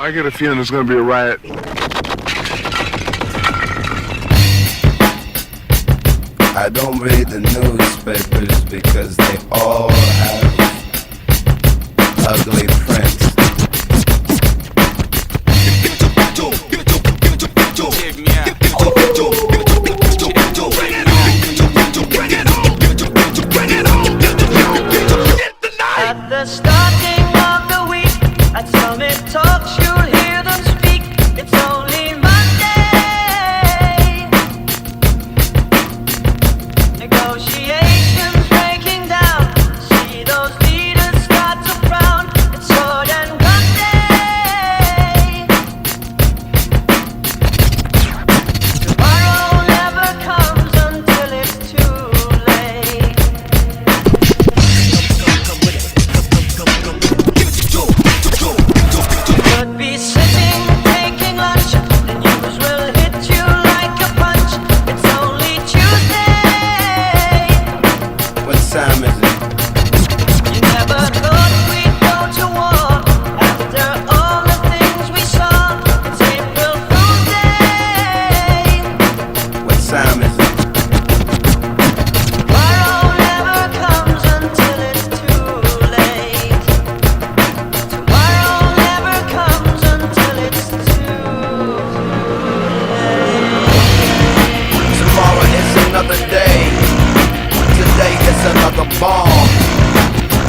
I get a feeling there's gonna be a riot. I don't read the newspapers because they all have ugly prints. At the starting of the week, at Summit Talks, you'll hear them speak. It's only Monday. Negotiations breaking down. See those leaders start to frown. It's sword and gun day. Tomorrow never comes until it's too late. Could be sitting, taking lunch. The news will hit you like a punch. It's only Tuesday. What time is it? You never thought we'd go to war after all the things we saw. It's April Fool's Day. What time is it? Tomorrow never comes until it's too late. Tomorrow never comes until it's too late. Tomorrow is another day. Today is another bomb.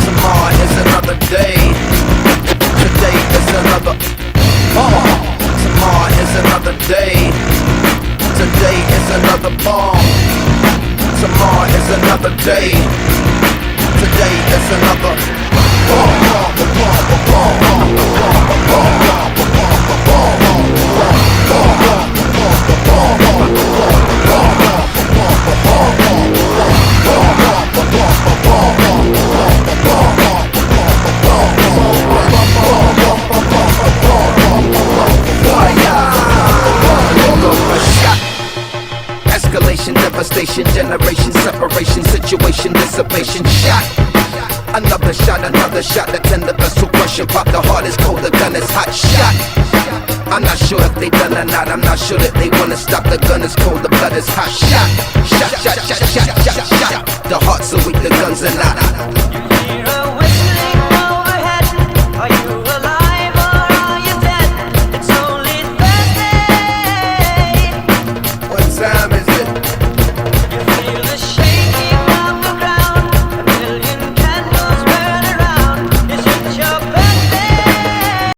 Tomorrow is another day. Today is another bomb. Tomorrow is another day. Today is another bomb. Tomorrow is another day. Today is another escalation, devastation, generation, separation, situation, dissipation, shot. Another shot, the tender vessel crushing, pop the heart is cold, the gun is hot, shot. I'm not sure if they done or not, I'm not sure that they wanna stop, the gun is cold, the blood is hot, shot. Shot, shot, shot, shot, shot, shot. The hearts are weak, the guns are not.